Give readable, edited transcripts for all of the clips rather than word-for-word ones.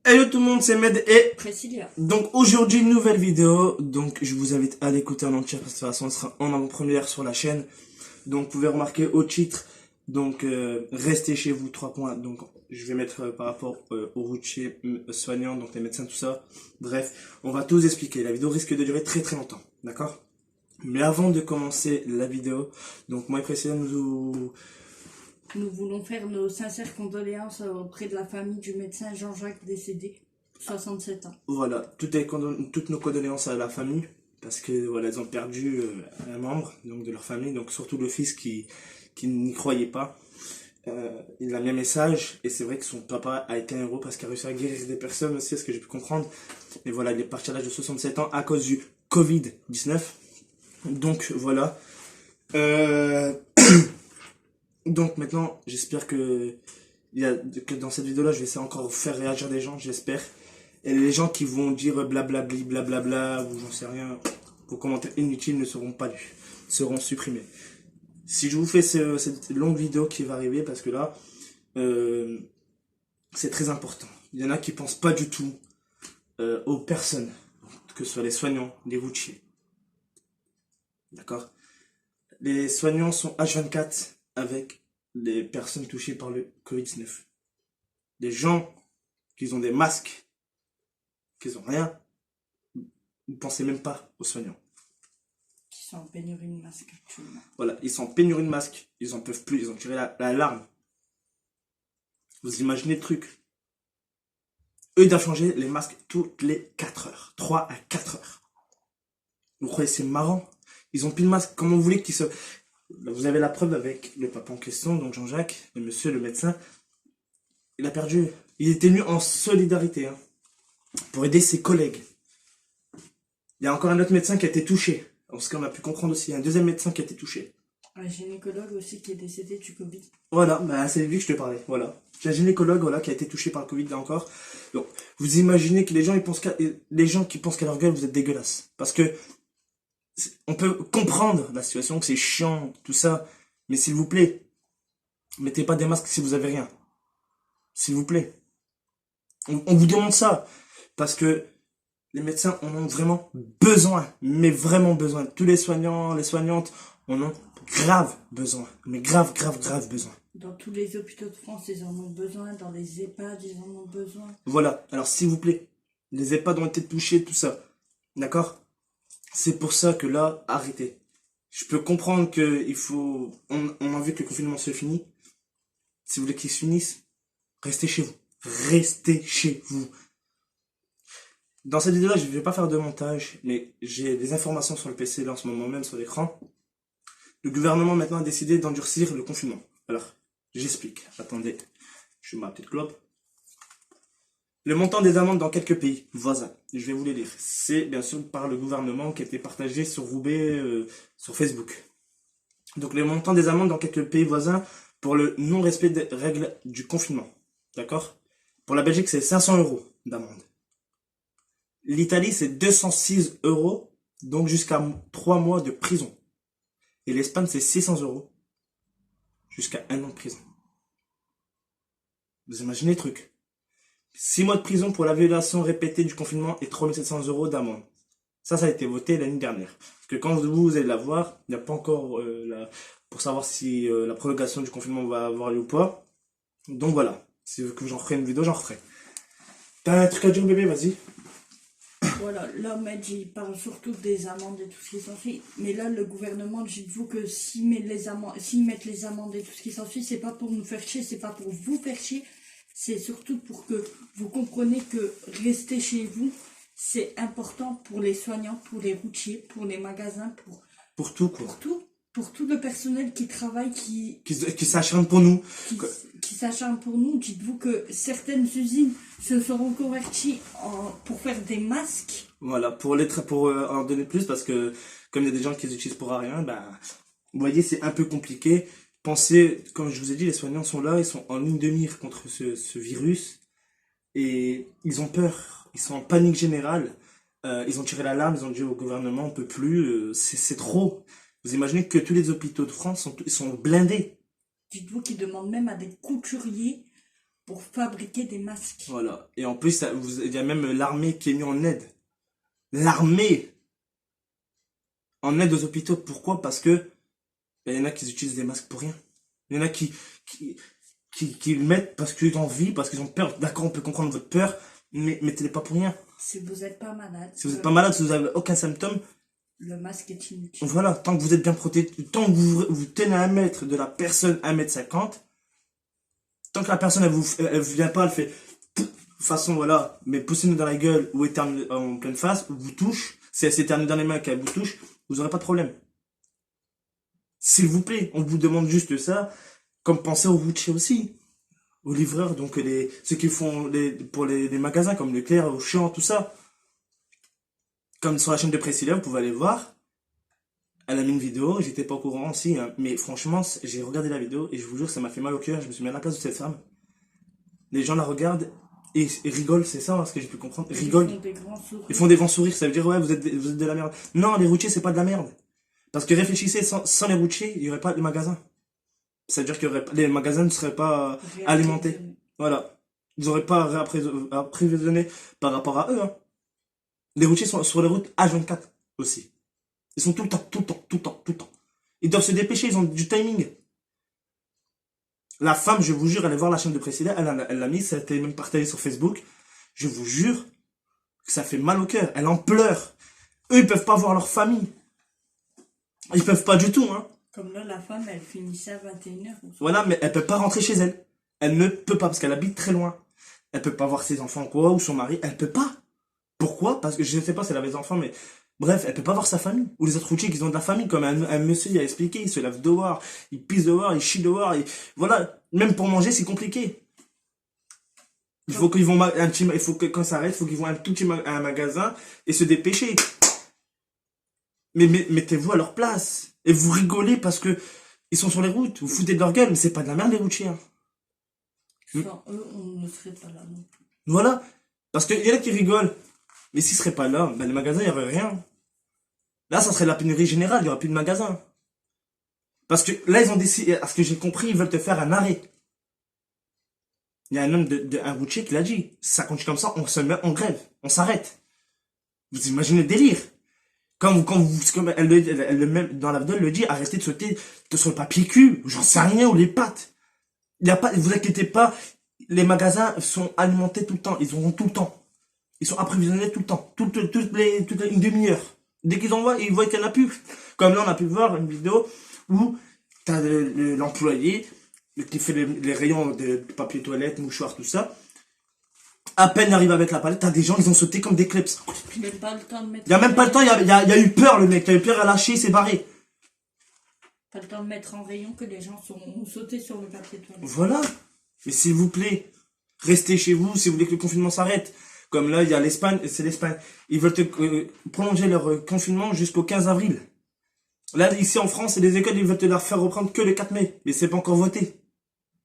Hello tout le monde, c'est Med et Priscilla. donc aujourd'hui une nouvelle vidéo. Donc je vous invite à l'écouter en entière parce que de toute façon elle sera en avant-première sur la chaîne. Donc vous pouvez remarquer au titre, donc restez chez vous 3 points. Donc je vais mettre par rapport aux routiers soignants, donc les médecins, tout ça. Bref, on va tout expliquer. La vidéo risque de durer très très longtemps, d'accord? Mais avant de commencer la vidéo, donc moi et Priscilla Nous voulons faire nos sincères condoléances auprès de la famille du médecin Jean-Jacques décédé, 67 ans. voilà, toutes nos condoléances à la famille, parce que voilà, ils ont perdu un membre donc de leur famille, donc surtout le fils qui n'y croyait pas. Il a mis un message, et c'est vrai que son papa a été un héros parce qu'il a réussi à guérir des personnes aussi, à ce que j'ai pu comprendre. Mais voilà, il est parti à l'âge de 67 ans à cause du Covid-19. Donc voilà. Euh, donc maintenant, j'espère que dans cette vidéo-là, je vais essayer encore de faire réagir des gens, j'espère. Et les gens qui vont dire blablabli, blablabla, ou j'en sais rien, vos commentaires inutiles ne seront pas lus, seront supprimés. Si je vous fais cette longue vidéo qui va arriver, parce que là, c'est très important. Il y en a qui pensent pas du tout aux personnes, que ce soit les soignants, les routiers. D'accord? Les soignants sont H24 avec les personnes touchées par le Covid-19. Les gens qui ont des masques, qui n'ont rien, ne pensez même pas aux soignants. Qui sont en pénurie de masques actuellement. Voilà, ils sont en pénurie de masques, ils en peuvent plus, ils ont tiré l'alarme. Vous imaginez le truc? Eux, ils doivent changer les masques toutes les 4 heures. 3 à 4 heures. Vous croyez que c'est marrant? Ils ont plus de masque. Comment vous voulez qu'ils se... Vous avez la preuve avec le papa en question, donc Jean-Jacques, le monsieur, le médecin. Il a perdu. Il était venu en solidarité, hein, pour aider ses collègues. Il y a encore un autre médecin qui a été touché. Ce qu'on a pu comprendre aussi. Il y a un deuxième médecin qui a été touché. Un gynécologue aussi qui est décédé du Covid. Voilà, bah, c'est lui que je te parlais. Voilà. J'ai un gynécologue, voilà, qui a été touché par le Covid là encore. Donc, vous imaginez que les gens qui pensent qu'à leur gueule, vous êtes dégueulasses. Parce que on peut comprendre la situation, que c'est chiant, tout ça. Mais s'il vous plaît, mettez pas des masques si vous avez rien. S'il vous plaît. On vous demande ça. Parce que les médecins en ont vraiment besoin. Mais vraiment besoin. Tous les soignants, les soignantes en ont grave besoin. Mais grave, grave, grave besoin. Dans tous les hôpitaux de France, ils en ont besoin. Dans les EHPAD, ils en ont besoin. Voilà. Alors, s'il vous plaît, les EHPAD ont été touchés, tout ça. D'accord? C'est pour ça que là, arrêtez. Je peux comprendre que il faut... On a vu que le confinement se finit. Si vous voulez qu'il se finisse, restez chez vous. Restez chez vous. Dans cette vidéo-là, je ne vais pas faire de montage, mais j'ai des informations sur le PC là en ce moment même sur l'écran. Le gouvernement maintenant a décidé d'endurcir le confinement. Alors, j'explique. Attendez, je mets ma petite clope. Le montant des amendes dans quelques pays voisins, je vais vous les lire. C'est bien sûr par le gouvernement qui a été partagé sur Roubaix, sur Facebook. Donc le montant des amendes dans quelques pays voisins pour le non-respect des règles du confinement. D'accord? Pour la Belgique, c'est 500 € d'amende. L'Italie, c'est 206 €, donc jusqu'à 3 mois de prison. Et l'Espagne, c'est 600 €, jusqu'à 1 an de prison. Vous imaginez le truc? 6 mois de prison pour la violation répétée du confinement et 3700 € d'amende. Ça a été voté l'année dernière. Parce que quand vous allez la voir, il n'y a pas encore pour savoir si la prolongation du confinement va avoir lieu ou pas. Donc voilà. Si vous voulez que j'en ferai une vidéo, j'en referai. T'as un truc à dire, bébé? Vas-y. Voilà, là, Med, il parle surtout des amendes et tout ce qui s'ensuit. Mais là, le gouvernement, dites-vous que s'ils mettent les amendes et tout ce qui s'ensuit, c'est pas pour nous faire chier, c'est pas pour vous faire chier. C'est surtout pour que vous compreniez que rester chez vous, c'est important pour les soignants, pour les routiers, pour les magasins, Pour tout, quoi. pour tout le personnel qui travaille, Qui s'acharne pour nous. qui s'acharne pour nous. Dites-vous que certaines usines se seront converties pour faire des masques. Voilà, pour en donner plus, parce que comme il y a des gens qui les utilisent pour rien, bah, vous voyez, c'est un peu compliqué. Pensez, comme je vous ai dit, les soignants sont là, ils sont en ligne de mire contre ce virus, et ils ont peur, ils sont en panique générale. Ils ont tiré l'alarme, ils ont dit au gouvernement, on peut plus, c'est trop. Vous imaginez que tous les hôpitaux de France ils sont blindés. Dites-vous qu'ils demandent même à des couturiers pour fabriquer des masques. Voilà. Et en plus, il y a même l'armée qui est mise en aide. L'armée en aide aux hôpitaux. Pourquoi? Parce que il y en a qui utilisent des masques pour rien. Il y en a qui le mettent parce qu'ils ont envie, parce qu'ils ont peur. D'accord, on peut comprendre votre peur, mais mettez-les pas pour rien. Si vous n'êtes pas malade. Si vous n'êtes pas malade, si vous n'avez aucun symptôme, le masque est inutile. voilà, tant que vous êtes bien protégé, tant que vous tenez à 1 mètre de la personne, 1,50 m, tant que la personne, elle vient pas, elle fait façon, voilà, mais poussez-nous dans la gueule ou éternue en pleine face, vous touche, si elle s'éternue dans les mains qu'elle vous touche, vous n'aurez pas de problème. S'il vous plaît, on vous demande juste ça, comme pensez aux routiers aussi, aux livreurs, donc ceux qui font pour les magasins comme Leclerc, Auchan, tout ça. Comme sur la chaîne de Priscilla, vous pouvez aller voir. Elle a mis une vidéo, j'étais pas au courant aussi, hein, mais franchement, j'ai regardé la vidéo et je vous jure, ça m'a fait mal au cœur, je me suis mis à la place de cette femme. Les gens la regardent et rigolent, c'est ça, hein, ce que j'ai pu comprendre. Ils rigolent. Ils font des grands sourires. Ils font des grands sourires, ça veut dire, ouais, vous êtes de la merde. Non, les routiers, c'est pas de la merde. Parce que réfléchissez, sans les routiers, il n'y aurait pas de magasins. Ça veut dire que les magasins ne seraient pas alimentés. Voilà. Ils n'auraient pas approvisionné par rapport à eux. Hein. Les routiers sont sur les routes H24 aussi. Ils sont tout le temps. Ils doivent se dépêcher, ils ont du timing. La femme, je vous jure, allez voir la chaîne de Priscilla, elle l'a mis, ça a été même partagé sur Facebook. Je vous jure que ça fait mal au cœur. Elle en pleure. Eux, ils peuvent pas voir leur famille. Ils peuvent pas du tout, hein. Comme là, la femme, elle finissait à 21h. Voilà, mais elle peut pas rentrer chez elle. Elle ne peut pas, parce qu'elle habite très loin. Elle peut pas voir ses enfants, quoi, ou son mari. Elle peut pas. Pourquoi? Parce que je ne sais pas si elle avait des enfants, mais bref, elle peut pas voir sa famille. Ou les autres routiers qui ont de la famille, comme un monsieur il a expliqué, il se lave dehors, il pisse dehors, il chie dehors, voilà. Même pour manger, c'est compliqué. Il faut qu'ils vont il faut que quand ça arrête, il faut qu'ils vont un tout petit un magasin et se dépêcher. Mais mettez-vous à leur place. Et vous rigolez parce que ils sont sur les routes. Vous foutez de leur gueule, mais c'est pas de la merde les routiers. Hein. Sans eux, on ne serait pas là non plus. Voilà. Parce qu'il y en a qui rigolent. Mais s'ils seraient pas là, ben les magasins, il n'y aurait rien. Là, ça serait la pénurie générale, il n'y aurait plus de magasins. Parce que là, ils ont décidé, à ce que j'ai compris, ils veulent te faire un arrêt. Il y a un homme un routier qui l'a dit. Si ça continue comme ça, on se met en grève. On s'arrête. Vous imaginez le délire. Comme elle même dans la vidéo, elle le dit, arrêtez de sauter sur le papier cul, j'en sais rien, ou les pattes. Il y a pas, vous inquiétez pas, les magasins sont alimentés tout le temps, ils auront tout le temps. Ils sont approvisionnés tout le temps, toute une demi-heure. Dès qu'ils envoient, ils voient qu'il n'y en a plus. Comme là, on a pu voir une vidéo où t'as l'employé qui fait les rayons de papier toilette, mouchoir, tout ça. À peine arrivé avec la palette, t'as des gens, ils ont sauté comme des kleps. Même pas le temps de mettre. Il y a même pas le temps, il y a eu peur, le mec. Il a eu peur à lâcher, il s'est barré. Pas le temps de mettre en rayon que les gens ont sauté sur le papier toilette. Voilà. Mais s'il vous plaît, restez chez vous si vous voulez que le confinement s'arrête. Comme là, il y a l'Espagne, c'est l'Espagne. Ils veulent prolonger leur confinement jusqu'au 15 avril. Là, ici en France, les écoles, ils veulent te leur faire reprendre que le 4 mai. Mais c'est pas encore voté.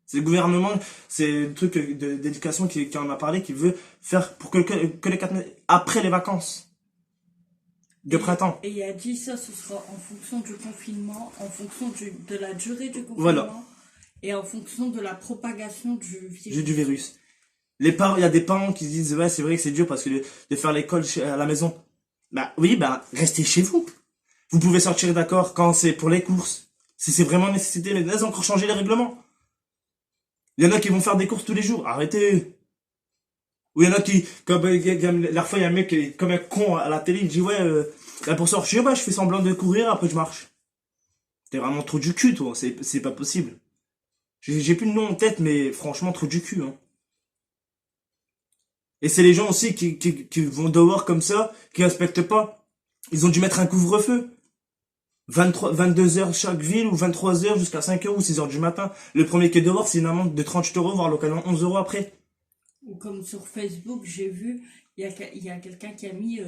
C'est le gouvernement, c'est le truc d'éducation qui en a parlé, qui veut faire pour que les 4 mai, après les vacances de printemps. Et il a dit ça, ce sera en fonction du confinement, en fonction de la durée du confinement, voilà. Et en fonction de la propagation du virus. Il y a des parents qui se disent, ouais, c'est vrai que c'est dur parce que de faire l'école à la maison. Bah oui, bah restez chez vous. Vous pouvez sortir, d'accord, quand c'est pour les courses. Si c'est vraiment nécessité, mais laissez encore changer les règlements. Il y en a qui vont faire des courses tous les jours. Arrêtez. Ou il y en a qui, comme la fois, il y a un mec qui est comme un con à la télé, il dit, ouais, là pour sortir, bah, je fais semblant de courir, après je marche. T'es vraiment trop du cul, toi. C'est pas possible. J'ai plus de nom en tête, mais franchement, trop du cul, hein. Et c'est les gens aussi qui vont dehors comme ça, qui respectent pas. Ils ont dû mettre un couvre-feu. 22h chaque ville, ou 23h jusqu'à 5h ou 6h du matin. Le premier qui est dehors, c'est une amende de 38 €, voire localement 11 € après. Ou comme sur Facebook, j'ai vu, il y a quelqu'un qui a mis...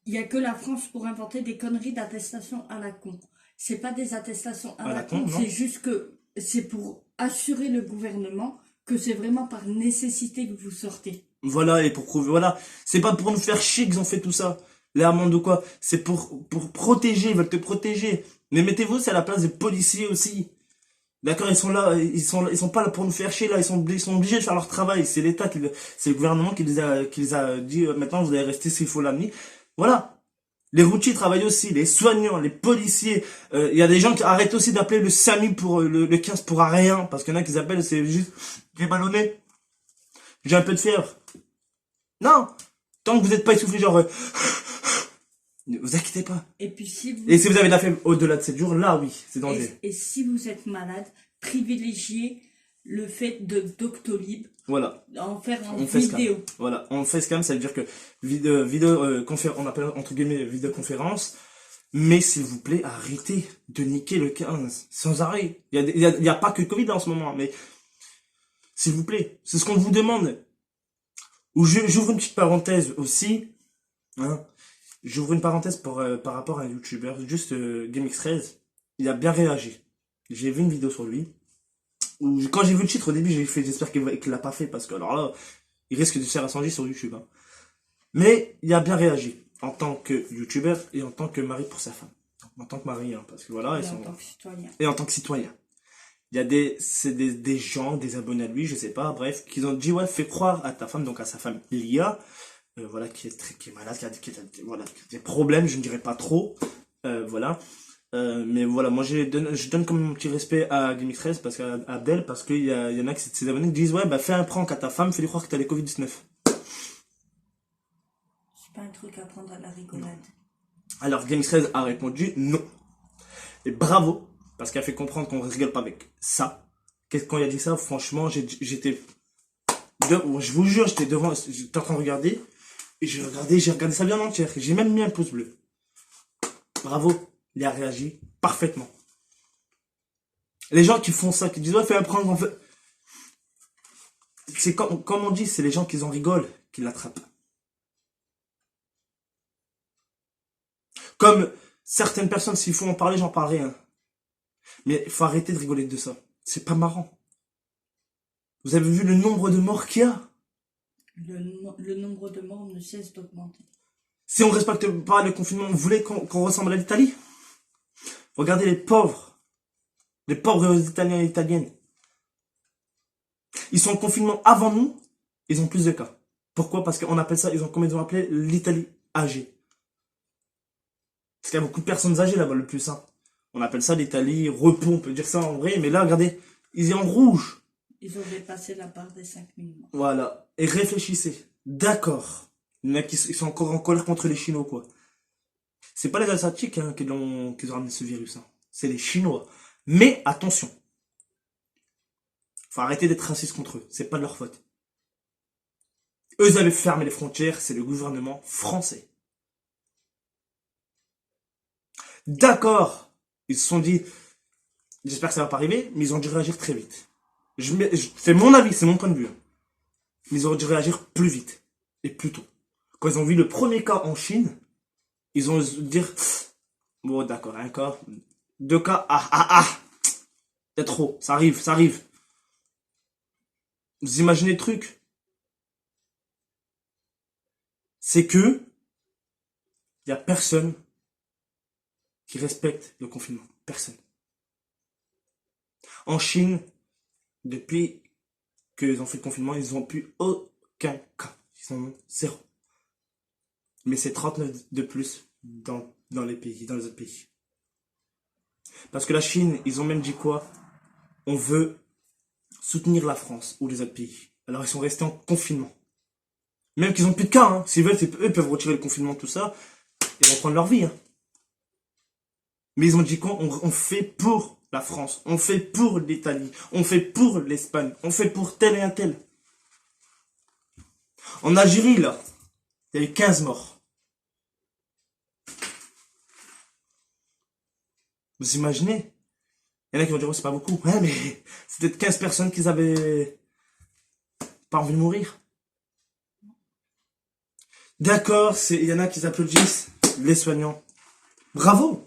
il y a que la France pour inventer des conneries d'attestation à la con. C'est pas des attestations à la con, c'est juste que c'est pour assurer le gouvernement que c'est vraiment par nécessité que vous sortez. Voilà, et pour prouver, voilà. C'est pas pour nous faire chier qu'ils ont fait tout ça. Les amendes ou quoi. C'est pour protéger, ils veulent te protéger. Mais mettez-vous, c'est à la place des policiers aussi. D'accord, ils sont là, ils sont pas là pour nous faire chier, là, ils sont obligés de faire leur travail. C'est l'État c'est le gouvernement qui les a dit, maintenant vous allez rester s'il faut la nuit. Voilà. Les routiers travaillent aussi, les soignants, les policiers. Il y a des gens qui arrêtent aussi d'appeler le SAMU pour le 15 pour rien, parce qu'il y en a qui appellent, c'est juste, j'ai mal au nez, j'ai un peu de fièvre. Non, tant que vous n'êtes pas essoufflé, genre, ne vous inquiétez pas. Et puis Et si vous avez de la fièvre au-delà de 7 jours, là oui, c'est danger. et si vous êtes malade, privilégiez le fait de Doctolib, Voilà. en faire en On fait vidéo. Voilà, on fait scam, ça veut dire que on appelle entre guillemets vidéoconférence, mais s'il vous plaît, arrêtez de niquer le 15 sans arrêt. Il y a pas que Covid en ce moment, mais s'il vous plaît, c'est ce qu'on vous demande. Ou j'ouvre une petite parenthèse aussi, hein. J'ouvre une parenthèse par rapport à un YouTuber, juste GameX13, il a bien réagi. J'ai vu une vidéo sur lui. Quand j'ai vu le titre au début, j'ai fait j'espère qu'il l'a pas fait parce que alors là, il risque de se faire incendier sur YouTube. Hein. Mais il a bien réagi en tant que YouTuber et en tant que mari pour sa femme. En tant que mari, hein, parce que voilà, Et en tant que citoyen. Et en tant que citoyen. Il y a des gens, des abonnés à lui, je sais pas, bref, qui ont dit ouais, fais croire à ta femme, donc à sa femme Lia, voilà, qui est malade, voilà, qui a des problèmes, je ne dirais pas trop, voilà. Mais voilà, moi je donne comme un petit respect à Game13 parce qu'à Abdel, parce qu'il y en a qui ses abonnés qui disent ouais bah fais un prank à ta femme, fais-lui croire que t'as les Covid-19. C'est pas un truc à prendre à la rigolade. Alors Game13 a répondu non. Et bravo, parce qu'elle a fait comprendre qu'on rigole pas avec ça. Quand il a dit ça, franchement, j'étais je vous jure, j'étais en train de regarder, et j'ai regardé ça bien entière, j'ai même mis un pouce bleu. Bravo. Il a réagi parfaitement. Les gens qui font ça, qui disent ouais fais un prank, en fait. C'est comme on dit, c'est les gens qui en rigolent qui l'attrapent. Comme certaines personnes, s'il faut en parler, j'en parlerai. Hein. Mais il faut arrêter de rigoler de ça. C'est pas marrant. Vous avez vu le nombre de morts qu'il y a? Le nombre de morts ne cesse d'augmenter. Si on respecte pas le confinement, vous voulez qu'on ressemble à l'Italie? Regardez les pauvres Italiens et Italiennes. Ils sont en confinement avant nous, ils ont plus de cas. Pourquoi? Parce qu'on appelle ça, comme ils ont appelé l'Italie âgée. Parce qu'il y a beaucoup de personnes âgées là-bas le plus. Hein. On appelle ça l'Italie repos, on peut dire ça en vrai, mais là, regardez, ils sont en rouge. Ils ont dépassé la barre des 5000 morts. Voilà. Et réfléchissez. D'accord. Il y en a qui sont encore en colère contre les Chinois, quoi. C'est pas les Asiatiques hein, qui ont ramené ce virus. Hein. C'est les Chinois. Mais attention. Faut arrêter d'être raciste contre eux. C'est pas de leur faute. Eux, ils avaient fermé les frontières. C'est le gouvernement français. D'accord. Ils se sont dit, j'espère que ça va pas arriver, mais ils ont dû réagir très vite. C'est mon avis, c'est mon point de vue. Hein. Mais ils auraient dû réagir plus vite. Et plus tôt. Quand ils ont vu le premier cas en Chine, ils ont dire, bon d'accord, un cas, 2 cas, c'est trop, ça arrive. Vous imaginez le truc? C'est que, il y a personne qui respecte le confinement. Personne. En Chine, depuis qu'ils ont fait le confinement, ils n'ont plus aucun cas. Ils sont 0. Mais c'est 39 de plus dans les pays, dans les autres pays. Parce que la Chine, ils ont même dit quoi? On veut soutenir la France ou les autres pays. Alors ils sont restés en confinement. Même qu'ils ont plus de cas, hein. S'ils veulent, eux peuvent retirer le confinement, tout ça, et reprendre leur vie. Hein. Mais ils ont dit quoi? On fait pour la France, on fait pour l'Italie, on fait pour l'Espagne, on fait pour tel et un tel. En Algérie, là, il y a eu 15 morts. Vous imaginez? Il y en a qui vont dire, oh, c'est pas beaucoup. Ouais, mais c'est peut-être 15 personnes qui avaient pas envie de mourir. D'accord, il y en a qui applaudissent, les soignants. Bravo!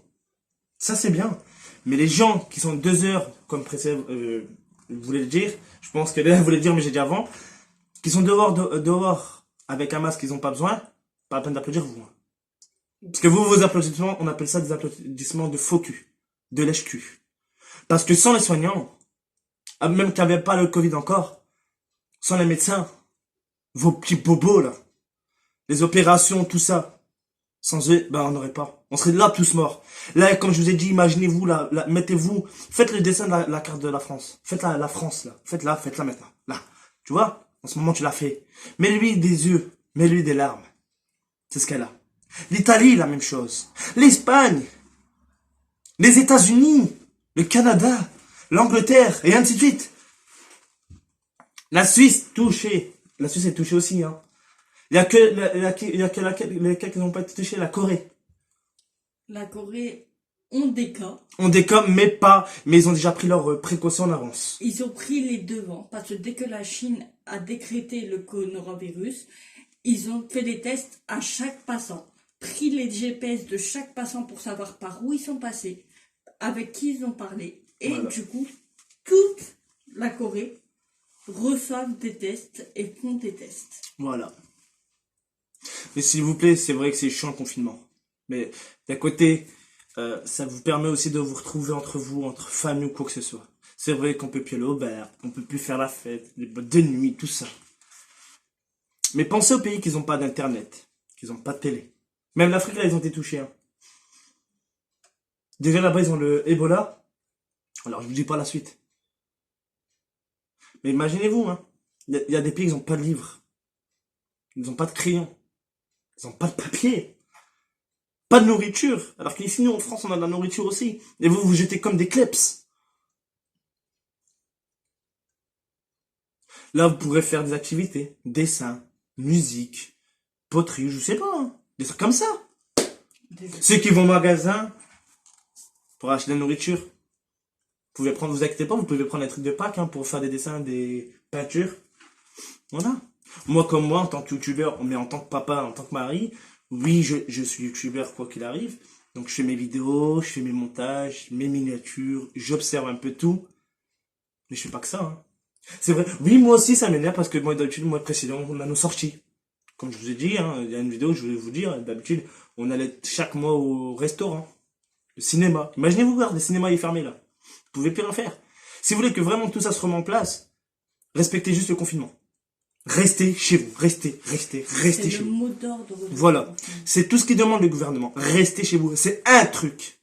Ça, c'est bien. Mais les gens qui sont 2 heures, comme précédemment, vous voulez le dire, je pense que là, vous voulez le dire, mais j'ai dit avant, qui sont dehors avec un masque, ils n'ont pas besoin, pas la peine d'applaudir vous. Hein. Parce que vos applaudissements, on appelle ça des applaudissements de faux cul, de lèche-cul. Parce que sans les soignants, même qui n'avaient pas le Covid encore, sans les médecins, vos petits bobos là, les opérations, tout ça, sans eux, ben on n'aurait pas. On serait là tous morts. Là, comme je vous ai dit, imaginez-vous, là, mettez-vous, faites le dessin de la carte de la France. Faites la France là, faites-la maintenant. Là, tu vois, en ce moment tu l'as fait. Mets-lui des yeux, mets-lui des larmes. C'est ce qu'elle a. L'Italie, la même chose. L'Espagne, les États-Unis, le Canada, l'Angleterre, et ainsi de suite. La Suisse, touchée. La Suisse est touchée aussi, hein. Il y a que lesquels qui n'ont pas été touchés, la Corée. La Corée ont des cas. On décomme, mais ils ont déjà pris leurs précautions en avance. Ils ont pris les devants parce que dès que la Chine a décrété le coronavirus, ils ont fait des tests à chaque passant, pris les GPS de chaque passant pour savoir par où ils sont passés, avec qui ils ont parlé. Et Voilà. du coup, toute la Corée reçoivent des tests et font des tests. Voilà. Mais s'il vous plaît, c'est vrai que c'est chiant le confinement. Mais d'un côté, ça vous permet aussi de vous retrouver entre vous, entre famille ou quoi que ce soit. C'est vrai qu'on peut plus aller au bar, on peut plus faire la fête, les boîtes de nuit, tout ça. Mais pensez aux pays qui n'ont pas d'internet, qui n'ont pas de télé. Même l'Afrique, là, ils ont été touchés. Hein. Déjà là-bas, ils ont le Ebola. Alors, je vous dis pas la suite. Mais imaginez-vous, hein. Il y a des pays qui n'ont pas de livres. Ils n'ont pas de crayon. Ils n'ont pas de papier. Pas de nourriture. Alors qu'ici, nous, en France, on a de la nourriture aussi. Et vous, vous jetez comme des kleps. Là, vous pourrez faire des activités. Dessin, musique, poterie, je sais pas. Hein. Des trucs comme ça. Ceux qui vont au magasin pour acheter de la nourriture. Vous pouvez prendre, vous inquiétez pas, vous pouvez prendre un truc de Pâques hein, pour faire des dessins, des peintures. Voilà. Moi, comme moi, en tant que youtubeur, mais en tant que papa, en tant que mari, oui, je suis youtubeur quoi qu'il arrive. Donc, je fais mes vidéos, je fais mes montages, mes miniatures, j'observe un peu tout. Mais je fais pas que ça. Hein. C'est vrai. Oui, moi aussi, ça m'énerve parce que moi, d'habitude, le mois précédent, on a nos sorties. Comme je vous ai dit, hein, il y a une vidéo que je voulais vous dire, d'habitude, on allait chaque mois au restaurant, le cinéma. Imaginez-vous voir, le cinéma est fermé là. Vous pouvez plus rien faire. Si vous voulez que vraiment tout ça se remet en place, respectez juste le confinement. Restez chez vous. Restez chez C'est le vous. mot d'ordre. Voilà. C'est tout ce qui demande le gouvernement. Restez chez vous. C'est un truc.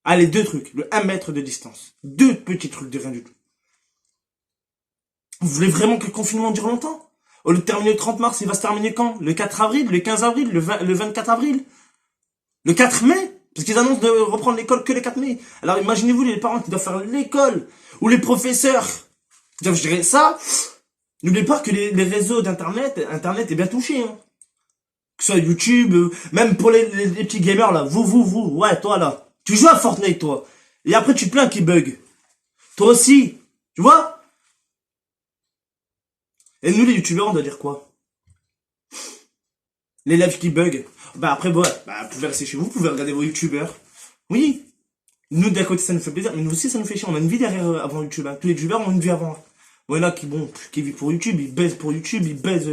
Allez, 2 trucs. Le 1 mètre de distance. 2 petits trucs de rien du tout. Vous voulez vraiment que le confinement dure longtemps? Au lieu de terminer le 30 mars, il va se terminer quand? Le 4 avril? Le 15 avril? Le 24 avril? Le 4 mai? Parce qu'ils annoncent de reprendre l'école que le 4 mai. Alors imaginez-vous les parents qui doivent faire l'école. Ou les professeurs qui doivent gérer ça. N'oubliez pas que les réseaux d'internet, internet est bien touché. Hein. Que ce soit YouTube, même pour les petits gamers là. Vous, ouais toi là. Tu joues à Fortnite toi. Et après tu te plains qu'il bug. Toi aussi. Tu vois? Et nous les youtubeurs on doit dire quoi? Les lives qui bug. Bah après ouais, bah, vous pouvez rester chez vous, vous pouvez regarder vos youtubeurs. Oui. Nous d'un côté ça nous fait plaisir, mais nous aussi ça nous fait chier. On a une vie derrière avant YouTube. Hein. Tous les youtubeurs ont une vie avant. Bon, il y en a qui vivent pour YouTube, ils baisent pour YouTube, ils baisent,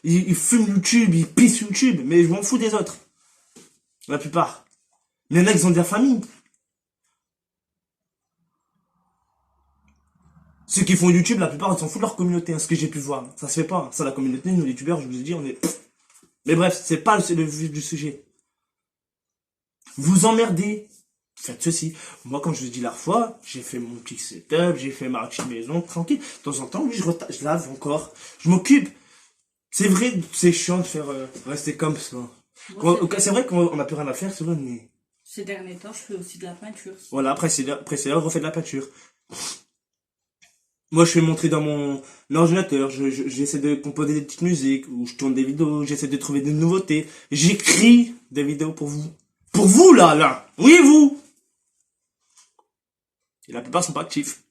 ils fument YouTube, ils pissent YouTube, mais je m'en fous des autres. La plupart. Mais il y en a qui ont de la famille. Ceux qui font YouTube, la plupart, ils s'en foutent de leur communauté, hein, ce que j'ai pu voir. Ça se fait pas. Hein. Ça, la communauté, nous, les youtubeurs, je vous ai dit, on est... Mais bref, c'est pas le vif du sujet. Vous emmerdez. Faites ceci. Moi, comme je vous ai dit la fois, j'ai fait mon petit setup, j'ai fait ma petite maison, tranquille. De temps en temps, oui, je lave encore. Je m'occupe. C'est vrai, c'est chiant de faire rester comme ça. C'est vrai qu'on n'a plus rien à faire, c'est vrai, mais... Ces derniers temps, je fais aussi de la peinture. Voilà, après c'est là, je refais de la peinture. Moi, je fais montrer dans mon ordinateur, j'essaie de composer des petites musiques, ou je tourne des vidéos, j'essaie de trouver des nouveautés. J'écris des vidéos pour vous. Pour vous, là. Oui, vous. Et la plupart sont pas actifs.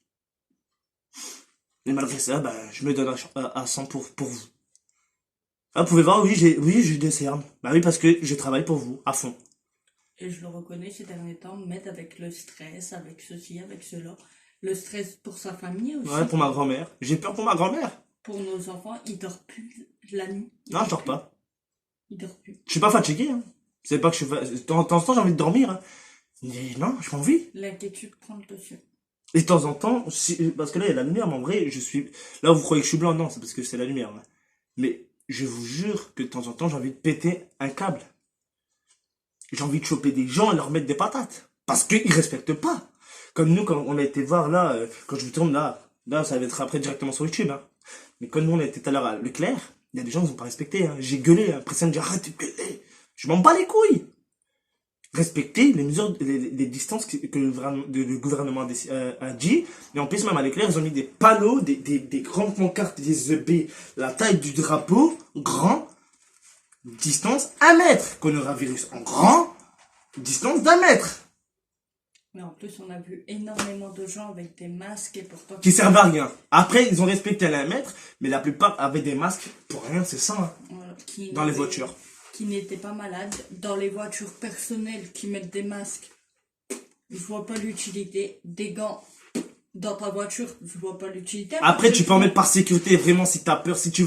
Mais malgré ça, bah, je me donne à 100 pour vous. Ah, vous pouvez voir, oui, j'ai des cernes. Bah oui, parce que je travaille pour vous, à fond. Et je le reconnais ces derniers temps, m'aide avec le stress, avec ceci, avec cela. Le stress pour sa famille aussi. Ouais, pour ma grand-mère. J'ai peur pour ma grand-mère. Pour nos enfants, ils dorment plus la nuit. Non, je dors pas. Ils dorment plus. Je suis pas fatigué, hein. C'est pas que je suis de temps en temps, j'ai envie de dormir, hein. Mais non, j'ai pas envie. L'inquiétude prend le dessus. Et de temps en temps, parce que là, il y a la lumière, mais en vrai, là, vous croyez que je suis blanc, non, c'est parce que c'est la lumière. Hein. Mais je vous jure que de temps en temps, j'ai envie de péter un câble. J'ai envie de choper des gens et leur mettre des patates. Parce qu'ils respectent pas. Comme nous, quand on a été voir là, quand je vous tourne là, ça va être après directement sur YouTube. Hein. Mais quand nous, on a été tout à l'heure à Leclerc, il y a des gens qui n'ont pas respecté. Hein. J'ai gueulé, hein. Après ça, me dit arrête de gueuler. Je m'en bats les couilles. Respecter les mesures, les distances que le gouvernement a dit. Et en plus, même à l'éclair, ils ont mis des panneaux, des grandes pancartes, des EB, la taille du drapeau, grand, distance 1 mètre. Coronavirus en grand, distance d'1 mètre. Mais en plus, on a vu énormément de gens avec des masques et pourtant... Qui servent à rien. Après, ils ont respecté l'1 mètre, mais la plupart avaient des masques pour rien, c'est ça. Hein, Voilà, dans les voitures. Qui n'étaient pas malades. Dans les voitures personnelles qui mettent des masques, je vois pas l'utilité. Des gants dans ta voiture, je vois pas l'utilité. Après, tu peux en mettre par sécurité, vraiment, si t'as peur, si tu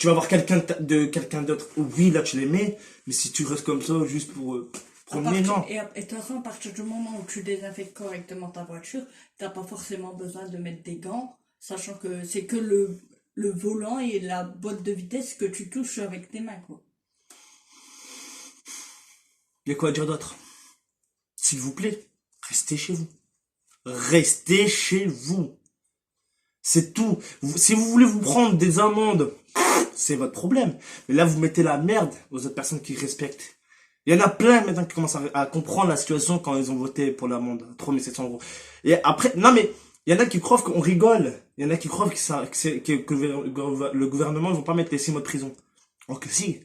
vas voir quelqu'un d'autre, oui, là, tu les mets, mais si tu restes comme ça, juste pour promener, non. Et de toute façon, à partir du moment où tu désinfectes correctement ta voiture, t'as pas forcément besoin de mettre des gants, sachant que c'est que le volant et la boîte de vitesse que tu touches avec tes mains, quoi. Il y a quoi à dire d'autre? S'il vous plaît, restez chez vous. Restez chez vous. C'est tout. Si vous voulez vous prendre des amendes, c'est votre problème. Mais là, vous mettez la merde aux autres personnes qui respectent. Il y en a plein maintenant qui commencent à comprendre la situation quand ils ont voté pour l'amende. 3700 euros. Et après, non mais, il y en a qui croient qu'on rigole. Il y en a qui croient que le gouvernement ne va pas mettre les 6 mois de prison. Oh que si.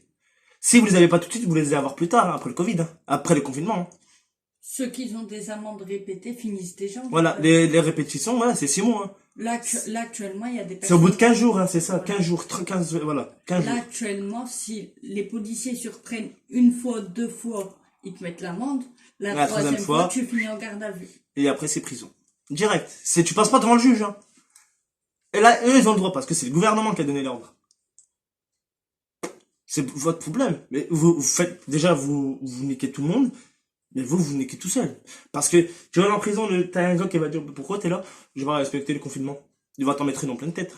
Si vous les avez pas tout de suite, vous les allez avoir plus tard, hein, après le Covid, hein, après le confinement. Hein. Ceux qui ont des amendes répétées finissent déjà. Voilà, les répétitions, voilà, c'est 6 mois. Hein. Là, actuellement, il y a des personnes... C'est au bout de 15 jours, hein, c'est ça, voilà. 15 jours, 15, voilà, 15 Là, jours. actuellement, si les policiers surprennent une fois, 2 fois, ils te mettent l'amende. La troisième fois, tu finis en garde à vue. Et après, c'est prison. Direct. Tu passes pas devant le juge, hein. Et là, eux, ils ont le droit, parce que c'est le gouvernement qui a donné l'ordre. C'est votre problème. Mais vous faites, déjà, vous niquez tout le monde, mais vous niquez tout seul. Parce que, tu vas en prison, t'as un gars qui va dire, pourquoi t'es là? Je vais pas respecter le confinement. Il va t'en mettre une en pleine tête.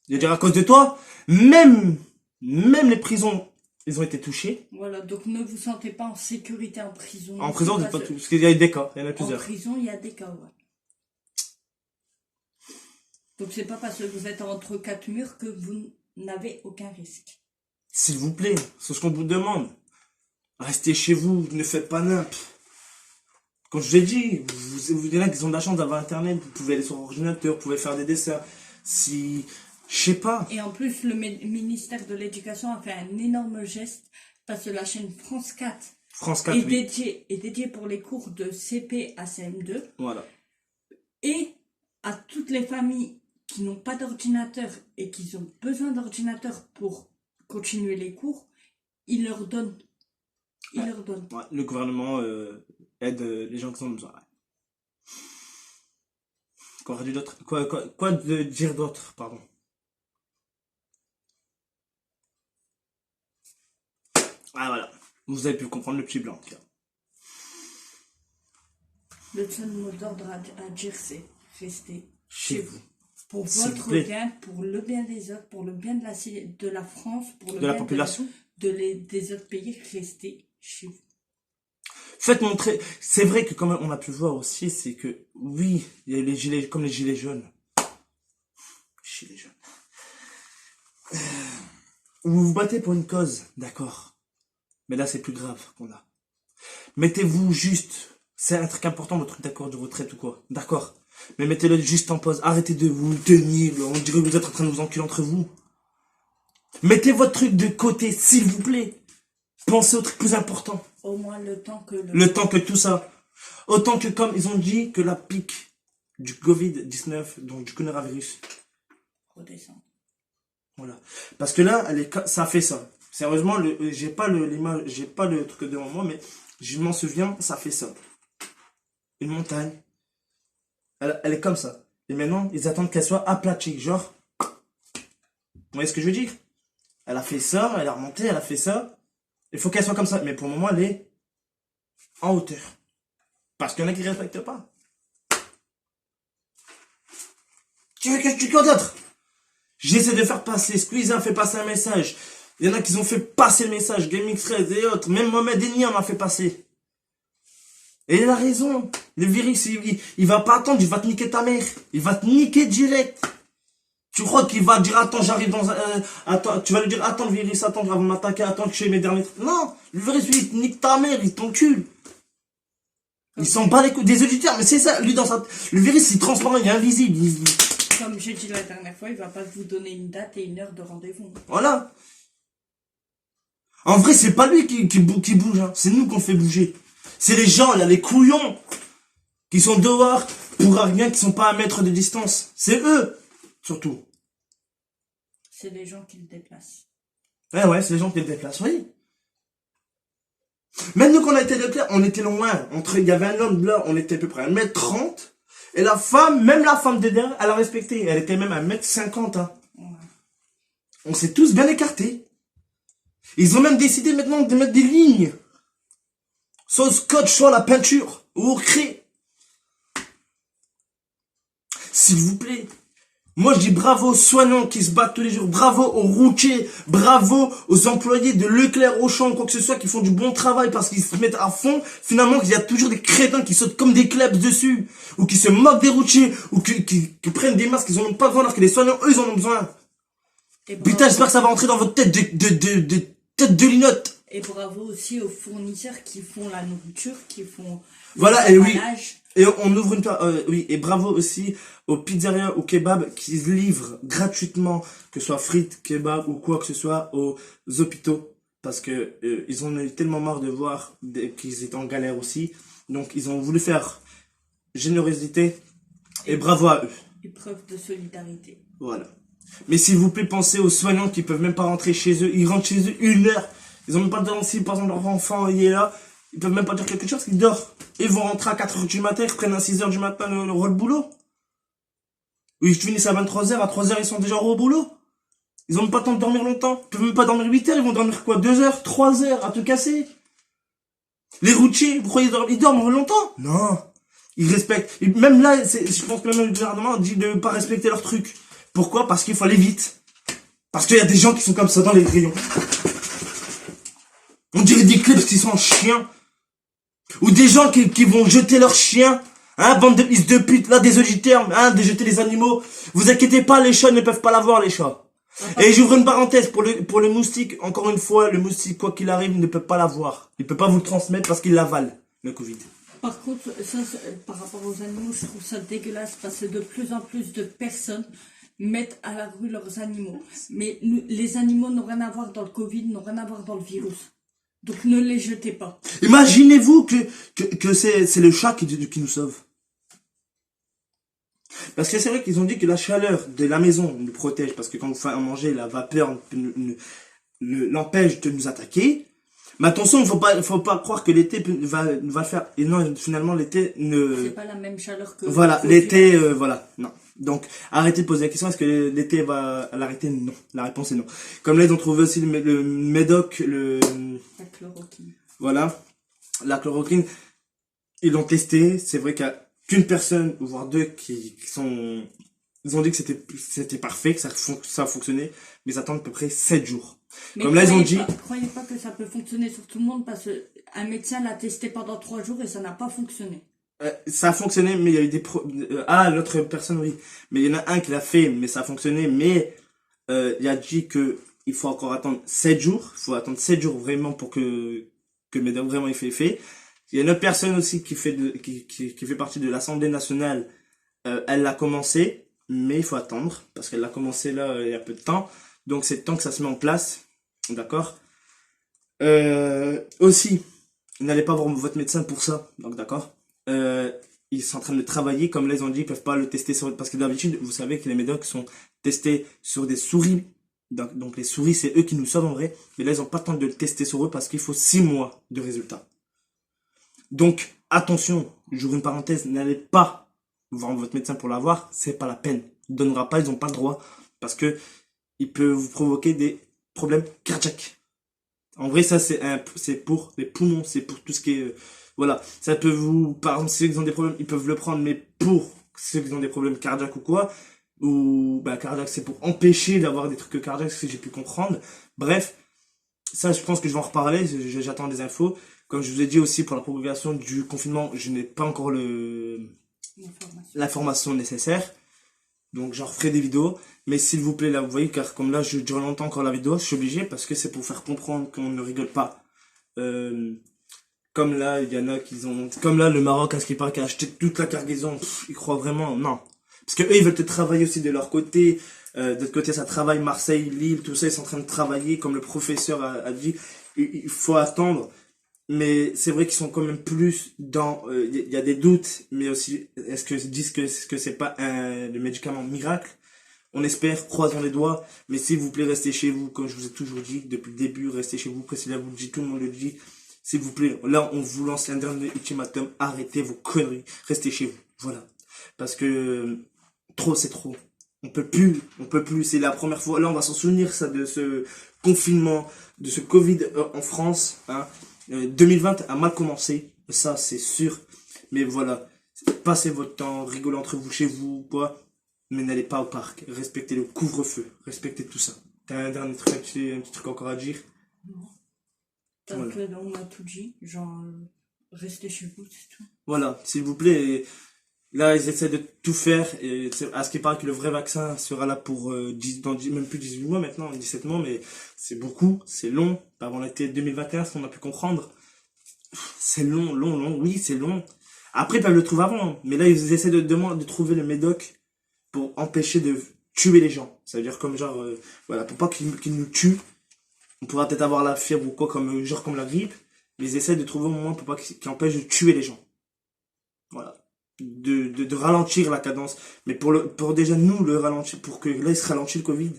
Il va dire, à cause de toi, même les prisons, ils ont été touchés. Voilà, donc ne vous sentez pas en sécurité en prison. En prison, pas tout, parce qu'il y a des cas, il y en a plusieurs. En prison, il y a des cas, ouais. Donc c'est pas parce que vous êtes entre 4 murs que vous n'avez aucun risque. S'il vous plaît, c'est ce qu'on vous demande. Restez chez vous, ne faites pas nimp. Comme je vous ai dit, vous il y en a qui ont de la chance d'avoir internet, vous pouvez aller sur ordinateur, vous pouvez faire des dessins. Si, je sais pas. Et en plus, le ministère de l'Éducation a fait un énorme geste parce que la chaîne France 4, est dédiée pour les cours de CP à CM2. Voilà. Et à toutes les familles qui n'ont pas d'ordinateur et qui ont besoin d'ordinateur pour continuer les cours, ils leur donnent. Ouais, le gouvernement aide les gens qui ont besoin. Quoi de dire d'autre, pardon. Ah voilà, vous avez pu comprendre le petit blanc. Tiens. Le seul mot d'ordre à dire, c'est rester chez vous. Pour votre bien, pour le bien des autres, pour le bien de la France, pour le de bien la population, des autres pays, restez chez vous. Faites montrer. C'est vrai que comme on a pu voir aussi, c'est que oui, il y a les gilets, comme les gilets jaunes. Gilets jaunes. Vous vous battez pour une cause, d'accord. Mais là, c'est plus grave qu'on a. Mettez-vous juste. C'est un truc important, votre truc d'accord de retraite ou quoi. D'accord. Mais mettez-le juste en pause. Arrêtez de vous tenir. On dirait que vous êtes en train de vous enculer entre vous. Mettez votre truc de côté, s'il vous plaît. Pensez au truc plus important. Au moins le temps que... Le temps que tout ça. Autant que comme ils ont dit que la pique du Covid-19, donc du coronavirus. redescend. Voilà. Parce que là, ça fait ça. Sérieusement, j'ai pas l'image, j'ai pas le truc devant moi, mais je m'en souviens, ça fait ça. Une montagne. Elle est comme ça. Et maintenant, ils attendent qu'elle soit aplatie. Genre, vous voyez ce que je veux dire? Elle a fait ça, elle a remonté, elle a fait ça. Il faut qu'elle soit comme ça. Mais pour le moment, elle est en hauteur. Parce qu'il y en a qui ne respectent pas. Tu veux que je tue quoi d'autre? J'essaie de faire passer, Squeezie a fait passer un message. Il y en a qui ont fait passer le message, GameX13 et autres. Même Mohamed Eni en a fait passer. Et il a raison. Le virus, il va pas attendre, il va te niquer ta mère. Il va te niquer direct. Tu crois qu'il va dire, attends, j'arrive dans un... attends, tu vas lui dire, attends, le virus, attends, va m'attaquer, attends que je fais mes derniers trucs. Non, le virus, lui, il te nique ta mère, il t'encule. Il s'en bat les couilles des auditeurs, mais c'est ça, lui, dans sa... Le virus, il est transparent, il est invisible. Comme j'ai dit la dernière fois, il va pas vous donner une date et une heure de rendez-vous. Voilà. En vrai, c'est pas lui qui bouge, hein. C'est nous qu'on fait bouger. C'est les gens, là, les couillons, qui sont dehors, pour rien, qui sont pas à 1 mètre de distance. C'est eux, surtout. C'est les gens qui le déplacent. Ouais, c'est les gens qui le déplacent, oui. Même nous, quand on a été Leclerc, on était loin. Il y avait un homme là, on était à peu près à 1m30. Et la femme, même la femme de derrière, elle a respecté. Elle était même à 1m50, hein. Ouais. On s'est tous bien écartés. Ils ont même décidé maintenant de mettre des lignes. Soit au scotch, soit à la peinture. Ou au craie. S'il vous plaît. Moi, je dis bravo aux soignants qui se battent tous les jours. Bravo aux routiers. Bravo aux employés de Leclerc, Auchan, quoi que ce soit, qui font du bon travail parce qu'ils se mettent à fond. Finalement, il y a toujours des crétins qui sautent comme des klebs dessus. Ou qui se moquent des routiers. Ou qui prennent des masques qu'ils en ont pas besoin alors que les soignants, eux, ils en ont besoin. Putain, j'espère que ça va entrer dans votre tête de tête de linotte. Et bravo aussi aux fournisseurs qui font la nourriture, qui font... Voilà, et oui. Et on ouvre oui, et bravo aussi aux pizzerias, aux kebabs qui livrent gratuitement, que ce soit frites, kebab ou quoi que ce soit, aux hôpitaux. Parce que ils en ont eu tellement marre de voir qu'ils étaient en galère aussi. Donc ils ont voulu faire générosité et bravo à eux. Épreuve de solidarité. Voilà. Mais s'il vous plaît, pensez aux soignants qui peuvent même pas rentrer chez eux. Ils rentrent chez eux 1 heure. Ils ont même pas le temps, si par exemple leur enfant il est là, ils peuvent même pas dire quelque chose, ils dorment. Ils vont rentrer à 4h du matin, ils reprennent à 6h du matin le boulot. Oui, ils finissent à 23h, à 3h ils sont déjà au boulot. Ils ont même pas le temps de dormir longtemps. Ils peuvent même pas dormir 8h, ils vont dormir quoi, 2h, 3h, à tout casser. Les routiers, vous croyez ils dorment longtemps? Non. Ils respectent. Et même là, je pense que même le gouvernement dit de pas respecter leurs trucs. Pourquoi? Parce qu'il faut aller vite. Parce qu'il y a des gens qui sont comme ça dans les rayons. On dirait des clubs qui sont chiens. Ou des gens qui vont jeter leurs chiens. Hein, bande de fils de pute, là, des auditeurs, hein, de jeter les animaux. Vous inquiétez pas, les chats ne peuvent pas l'avoir, les chats. Et j'ouvre une parenthèse pour le moustique. Encore une fois, le moustique, quoi qu'il arrive, ne peut pas l'avoir. Il peut pas vous le transmettre parce qu'il l'avale, le Covid. Par contre, ça, par rapport aux animaux, je trouve ça dégueulasse parce que de plus en plus de personnes mettent à la rue leurs animaux. Mais les animaux n'ont rien à voir dans le Covid, n'ont rien à voir dans le virus. Donc ne les jetez pas. Imaginez-vous que c'est le chat qui nous sauve. Parce que c'est vrai qu'ils ont dit que la chaleur de la maison nous protège. Parce que quand vous faites à manger, la vapeur l'empêche de nous attaquer. Mais attention, faut pas croire que l'été va faire. Et non, finalement, l'été ne... C'est pas la même chaleur que... Voilà, l'été, voilà, non. Donc, arrêtez de poser la question, est-ce que l'été va l'arrêter? Non. La réponse est non. Comme là, ils ont trouvé aussi le médoc, la chloroquine. Voilà. La chloroquine. Ils l'ont testé. C'est vrai qu'il y a qu'une personne, voire deux, qui sont... Ils ont dit que c'était parfait, que ça a fonctionné. Mais ils attendent à peu près 7 jours. Mais comme là, ils ont dit... Croyez pas que ça peut fonctionner sur tout le monde parce qu'un médecin l'a testé pendant 3 jours et ça n'a pas fonctionné. Ça a fonctionné, mais il y a eu des l'autre personne, oui. Mais il y en a un qui l'a fait, mais ça a fonctionné. Mais il a dit que il faut encore attendre 7 jours. Il faut attendre 7 jours vraiment pour que le médoc vraiment il fait effet. Il y a une autre personne aussi qui fait partie de l'Assemblée nationale. Elle l'a commencé, mais il faut attendre parce qu'elle l'a commencé là il y a peu de temps. Donc c'est le temps que ça se met en place. D'accord. Aussi, n'allez pas voir votre médecin pour ça. Donc d'accord. Ils sont en train de travailler, comme là ils ont dit, ils peuvent pas le tester sur, parce que d'habitude, vous savez que les médocs sont testés sur des souris. Donc les souris, c'est eux qui nous sauvent en vrai. Mais là, ils ont pas le temps de le tester sur eux parce qu'il faut 6 mois de résultats. Donc, attention, j'ouvre une parenthèse, n'allez pas voir votre médecin pour l'avoir, c'est pas la peine. Il ne donnera pas, ils ont pas le droit. Parce que il peut vous provoquer des problèmes cardiaques. En vrai, ça, c'est pour les poumons, c'est pour tout ce qui est, voilà. Ça peut vous, par exemple, ceux qui ont des problèmes, ils peuvent le prendre, mais pour ceux qui ont des problèmes cardiaques ou quoi, ou bah, cardiaque, c'est pour empêcher d'avoir des trucs cardiaques, ce que j'ai pu comprendre. Bref, ça, je pense que je vais en reparler, j'attends des infos. Comme je vous ai dit aussi, pour la prolongation du confinement, je n'ai pas encore l'information nécessaire. Donc, j'en referai des vidéos. Mais s'il vous plaît, là, vous voyez, car comme là, je dure longtemps encore la vidéo, je suis obligé parce que c'est pour faire comprendre qu'on ne rigole pas. Comme là, il y en a qui ont... Comme là, le Maroc, à ce qui paraît, qui a acheté toute la cargaison, ils croient vraiment, non. Parce que eux, ils veulent te travailler aussi de leur côté. De l'autre côté, ça travaille Marseille, Lille, tout ça, ils sont en train de travailler, comme le professeur a dit. Il faut attendre. Mais c'est vrai qu'ils sont quand même plus dans... Il y a des doutes, mais aussi, est-ce que ils disent que c'est pas le médicament miracle? On espère, croisons les doigts. Mais s'il vous plaît, restez chez vous, comme je vous ai toujours dit, depuis le début, restez chez vous. Priscilla vous le dit, tout le monde le dit. S'il vous plaît, là, on vous lance un dernier ultimatum. Arrêtez vos conneries. Restez chez vous. Voilà. Parce que trop, c'est trop. On peut plus. C'est la première fois. Là, on va s'en souvenir, ça, de ce confinement, de ce Covid en France. Hein. 2020 a mal commencé. Ça, c'est sûr. Mais voilà. Passez votre temps, rigolez entre vous, chez vous, quoi. Mais n'allez pas au parc. Respectez le couvre-feu. Respectez tout ça. T'as un dernier truc, un petit truc encore à dire? Non. Tant que on a tout dit, genre, restez chez vous, c'est tout. Voilà, s'il vous plaît. Là, ils essaient de tout faire. Et à ce qui paraît que le vrai vaccin sera là pour même plus 18 mois maintenant, 17 mois, mais c'est beaucoup, c'est long. Avant l'été 2021, ce qu'on a pu comprendre. C'est long, oui, c'est long. Après, ils peuvent le trouver avant, hein. Mais là, ils essaient de trouver le médoc pour empêcher de tuer les gens. Ça veut dire comme genre, voilà, pour pas qu'ils nous tuent. On pourra peut-être avoir la fièvre ou quoi, comme la grippe. Mais ils essaient de trouver au moins pour pas qu'ils empêchent de tuer les gens. Voilà. De ralentir la cadence. Mais pour déjà nous le ralentir, pour que là il se ralentit le Covid,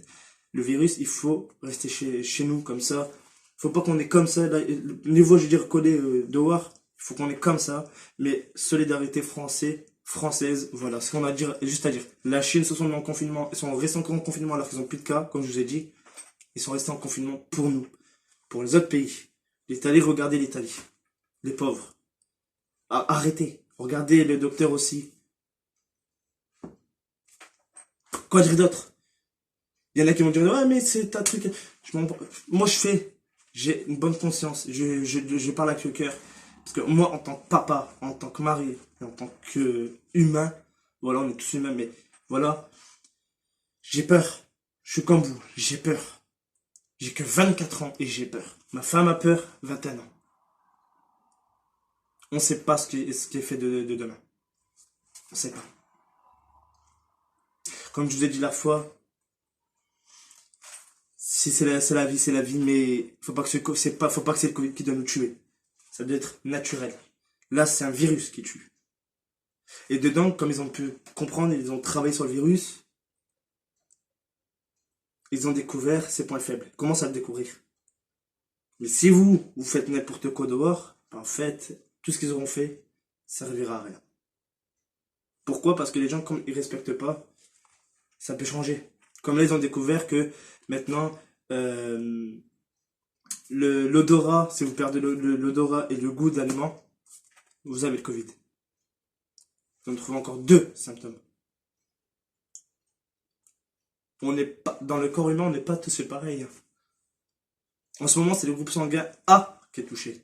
le virus, il faut rester chez nous comme ça. Faut pas qu'on est comme ça. Là, le niveau, je veux dire, collé dehors, il faut qu'on est comme ça. Mais solidarité française, voilà. Ce qu'on a juste à dire. La Chine se sont mis en confinement, ils sont restés encore en confinement alors qu'ils ont plus de cas, comme je vous ai dit. Ils sont restés en confinement pour nous, pour les autres pays. L'Italie, regardez l'Italie. Les pauvres. Arrêtez. Regardez le docteur aussi. Quoi dire d'autre? Il y en a qui vont dire, ouais, mais c'est ta truc. Moi, j'ai une bonne conscience. Je parle avec le cœur. Parce que moi, en tant que papa, en tant que mari, en tant qu'humain, voilà, on est tous humains, mais voilà, j'ai peur. Je suis comme vous, j'ai peur. J'ai que 24 ans et j'ai peur. Ma femme a peur, 21 ans. On ne sait pas ce qui est fait de demain. On ne sait pas. Comme je vous ai dit la fois, si c'est la vie, c'est la vie, mais faut pas que c'est le Covid qui doit nous tuer. Ça doit être naturel. Là, c'est un virus qui tue. Et dedans, comme ils ont pu comprendre, ils ont travaillé sur le virus, ils ont découvert ses points faibles. Ils commencent à le découvrir. Mais si vous faites n'importe quoi dehors, en fait, tout ce qu'ils auront fait, ça servira à rien. Pourquoi? Parce que les gens, comme ils respectent pas, ça peut changer. Comme là, ils ont découvert que maintenant, l'odorat, si vous perdez l'odorat et le goût de l'aliment, vous avez le Covid. On trouve encore 2 symptômes. On n'est pas, dans le corps humain, on n'est pas tous pareils. En ce moment, c'est le groupe sanguin A qui est touché.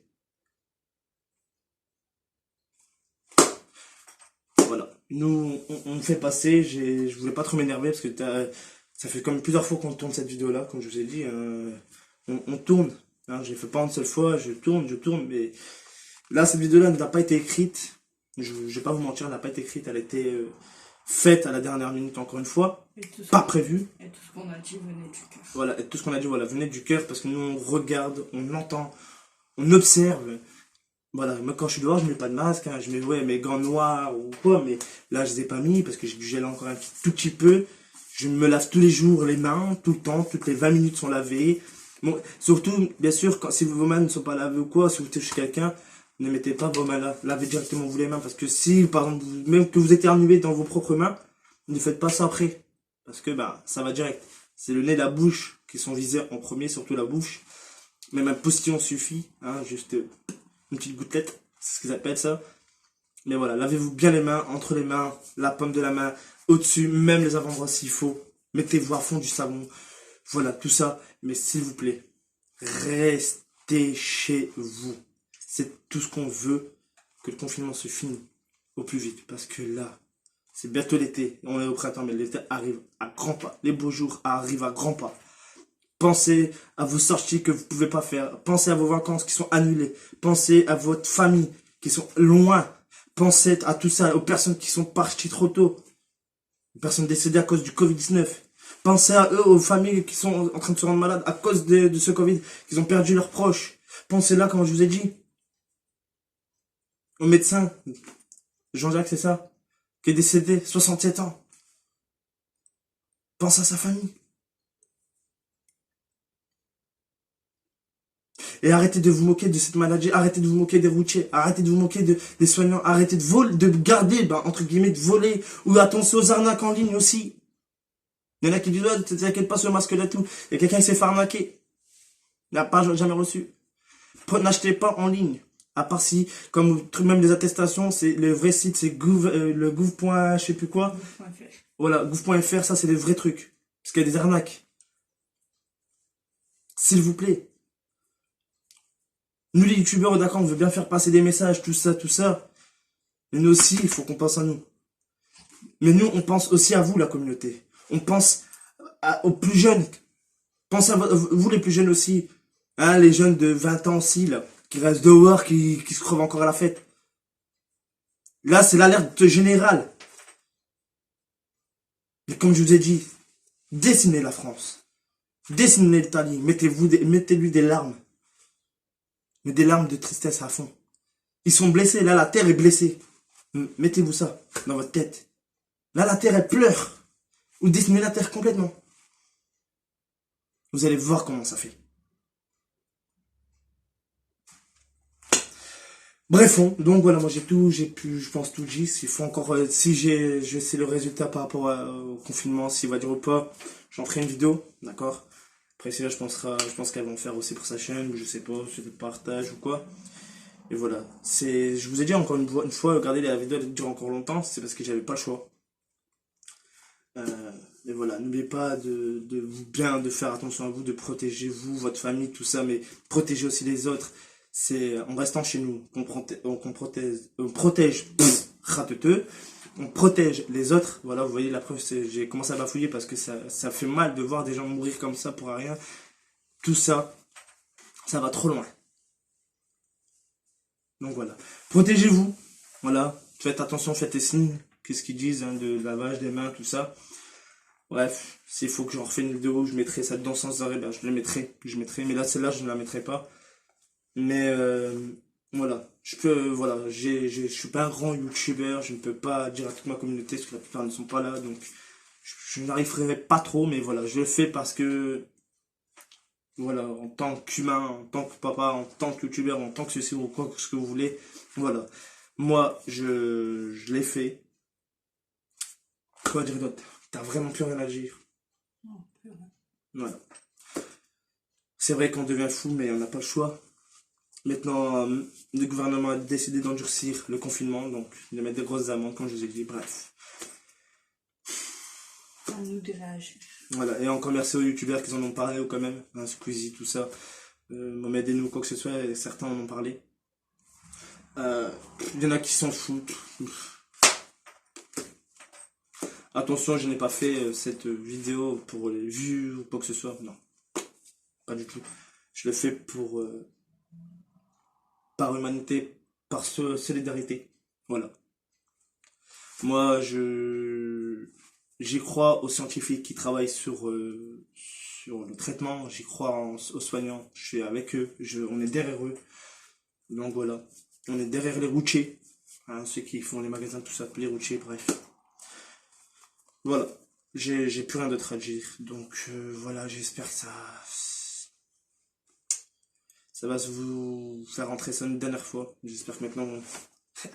Voilà. Nous, on fait passer. Je voulais pas trop m'énerver parce que ça fait comme plusieurs fois qu'on tourne cette vidéo-là, comme je vous ai dit. On tourne. Hein, j'ai fait pas une seule fois. Je tourne. Mais là, cette vidéo-là n'a pas été écrite. Je vais pas vous mentir, elle n'a pas été écrite. Elle a été faite à la dernière minute, encore une fois. Pas prévue. Et tout ce qu'on a dit venait du cœur. Voilà, et tout ce qu'on a dit, voilà, venait du cœur parce que nous, on regarde, on entend, on observe. Voilà, moi quand je suis dehors, je mets pas de masque, hein, je mets mes gants noirs ou quoi, mais là je les ai pas mis parce que j'ai du gel encore tout petit peu. Je me lave tous les jours les mains, tout le temps, toutes les 20 minutes sont lavées. Bon, surtout, bien sûr, si vos mains ne sont pas lavées ou quoi, si vous touchez quelqu'un, ne mettez pas vos mains là, lavez directement vous les mains parce que si, par exemple, même que vous éternuez dans vos propres mains, ne faites pas ça après parce que ça va direct. C'est le nez et la bouche qui sont visés en premier, surtout la bouche. Même un postillon suffit, hein, juste une petite gouttelette, c'est ce qu'ils appellent ça. Mais voilà, lavez-vous bien les mains, entre les mains, la paume de la main, au-dessus, même les avant-bras s'il faut. Mettez-vous à fond du savon. Voilà, tout ça. Mais s'il vous plaît, restez chez vous. C'est tout ce qu'on veut, que le confinement se finisse au plus vite. Parce que là, c'est bientôt l'été. On est au printemps, mais l'été arrive à grands pas. Les beaux jours arrivent à grands pas. Pensez à vos sorties que vous ne pouvez pas faire. Pensez à vos vacances qui sont annulées. Pensez à votre famille qui sont loin. Pensez à tout ça, aux personnes qui sont parties trop tôt. Les personnes décédées à cause du Covid-19. Pensez à eux, aux familles qui sont en train de se rendre malades à cause de ce Covid, qu'ils ont perdu leurs proches. Pensez là, comme je vous ai dit, au médecin, Jean-Jacques, c'est ça, qui est décédé, 67 ans. Pensez à sa famille. Et arrêtez de vous moquer de cette maladie, arrêtez de vous moquer des routiers, arrêtez de vous moquer des soignants, arrêtez de voler, de garder, entre guillemets, de voler, ou attention aux arnaques en ligne aussi. Il y en a qui disent, ouais, t'inquiète pas sur le masque de tout. Et quelqu'un qui s'est fait arnaquer. Il n'a pas jamais reçu. N'achetez pas en ligne. À part si, comme même les attestations, c'est le vrai site, c'est le gouv. Je sais plus quoi. Voilà, gouv.fr, ça c'est des vrais trucs. Parce qu'il y a des arnaques. S'il vous plaît. Nous les youtubeurs, d'accord, on veut bien faire passer des messages, tout ça, tout ça. Mais nous aussi, il faut qu'on pense à nous. Mais nous, on pense aussi à vous, la communauté. On pense aux plus jeunes. Pensez à vous, les plus jeunes aussi. Hein, les jeunes de 20 ans aussi, là, qui restent dehors, qui se crevent encore à la fête. Là, c'est l'alerte générale. Et comme je vous ai dit, dessinez la France. Dessinez l'Italie. Mettez-lui des larmes. Mais des larmes de tristesse à fond. Ils sont blessés. Là, la terre est blessée. Mettez-vous ça dans votre tête. Là, la terre, elle pleure. Ou dessinez la terre complètement. Vous allez voir comment ça fait. Bref, donc voilà, moi j'ai pu, je pense tout dit. Il faut encore, si je sais le résultat par rapport au confinement, s'il va durer ou pas, j'en ferai une vidéo, d'accord. Après, c'est là, je pense qu'elles vont faire aussi pour sa chaîne, je sais pas, c'est le partage ou quoi. Et voilà, je vous ai dit encore une fois, regardez la vidéo, elle dure encore longtemps, c'est parce que j'avais pas le choix. Et voilà, n'oubliez pas de faire attention à vous, de protéger vous, votre famille, tout ça, mais protégez aussi les autres. C'est en restant chez nous qu'on protège rateteux, on protège les autres. Voilà, vous voyez, la preuve, j'ai commencé à bafouiller parce que ça fait mal de voir des gens mourir comme ça pour rien. Tout ça, ça va trop loin. Donc voilà, protégez-vous. Voilà, faites attention, faites les signes, qu'est-ce qu'ils disent, hein, de lavage des mains, tout ça. Bref, s'il faut que j'en refais une vidéo où je mettrai ça dedans sans arrêt, ben je le mettrai, mais là celle-là je ne la mettrai pas. Mais voilà, je suis pas un grand youtubeur, je ne peux pas dire à toute ma communauté parce que la plupart ne sont pas là, donc je n'arriverai pas trop, mais voilà, je le fais parce que voilà, en tant qu'humain, en tant que papa, en tant que youtubeur, en tant que ceci ou quoi que ce que vous voulez, voilà. Moi, je l'ai fait. Quoi dire d'autre? T'as vraiment plus rien à dire. Non, plus rien. Voilà. C'est vrai qu'on devient fou, mais on n'a pas le choix. Maintenant, le gouvernement a décidé d'endurcir le confinement, donc de mettre des grosses amendes, comme je vous ai dit, bref. À nous de réagir. Voilà, et encore merci aux youtubeurs qui en ont parlé quand même, hein, Squeezie, tout ça. Aidez-nous, quoi que ce soit, et certains en ont parlé. Il y en a qui s'en foutent. Attention, je n'ai pas fait cette vidéo pour les vues ou quoi que ce soit, non. Pas du tout. Je le fais par humanité, par solidarité. Voilà. Moi, j'y crois aux scientifiques qui travaillent sur le traitement, j'y crois aux soignants, je suis avec eux, on est derrière eux. Donc voilà, on est derrière les routiers, hein, ceux qui font les magasins, tout ça, les routiers, bref. Voilà, j'ai plus rien d'autre à dire, donc voilà, j'espère que ça va vous faire rentrer ça une dernière fois. J'espère que maintenant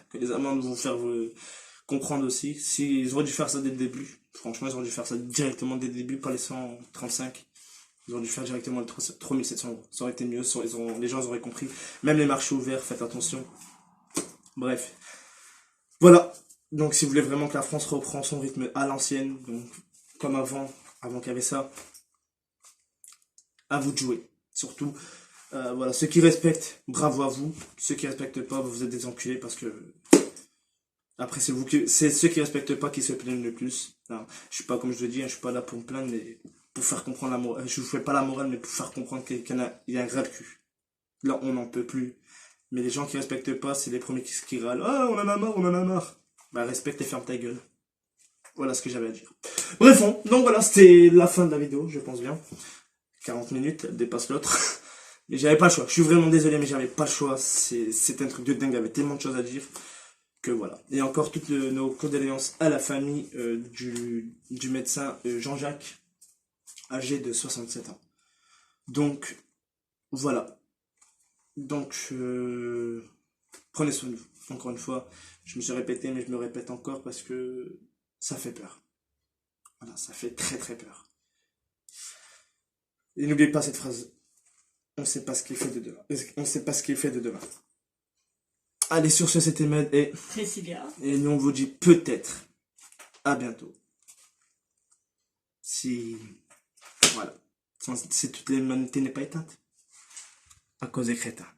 que les amendes vont vous faire comprendre aussi. S'ils auraient dû faire ça dès le début, franchement, ils auraient dû faire ça directement dès le début, pas les 135. Ils auraient dû faire directement les 3700 euros. Ça aurait été mieux, les gens auraient compris. Même les marchés ouverts, faites attention. Bref. Voilà. Donc si vous voulez vraiment que la France reprend son rythme à l'ancienne, donc comme avant qu'il y avait ça, à vous de jouer. Surtout, voilà, ceux qui respectent, bravo à vous. Ceux qui respectent pas, vous êtes des enculés parce que après c'est ceux qui respectent pas qui se plaignent le plus. Non, je suis pas comme je le dis, hein, je suis pas là pour me plaindre, mais pour faire comprendre la morale. Je vous fais pas la morale, mais pour faire comprendre qu'il y a un grave cul. Là, on n'en peut plus. Mais les gens qui respectent pas, c'est les premiers qui râlent. Ah, on en a marre, on en a marre. Bah, respecte et ferme ta gueule. Voilà ce que j'avais à dire. Bref, donc voilà, c'était la fin de la vidéo, je pense bien. 40 minutes, elle dépasse l'autre. Mais j'avais pas le choix. Je suis vraiment désolé, mais j'avais pas le choix. C'est un truc de dingue, il y avait tellement de choses à dire que voilà. Et encore toutes nos condoléances à la famille du médecin Jean-Jacques, âgé de 67 ans. Donc, voilà. Donc, prenez soin de vous. Encore une fois, je me suis répété, mais je me répète encore parce que ça fait peur. Voilà, ça fait très très peur. Et n'oubliez pas cette phrase. On ne sait pas ce qu'il fait de demain. On ne sait pas ce qu'il fait de demain. Allez, sur ce, c'était Med et nous on vous dit peut-être à bientôt. Si, voilà, si toute l'humanité n'est pas éteinte, à cause des crétins.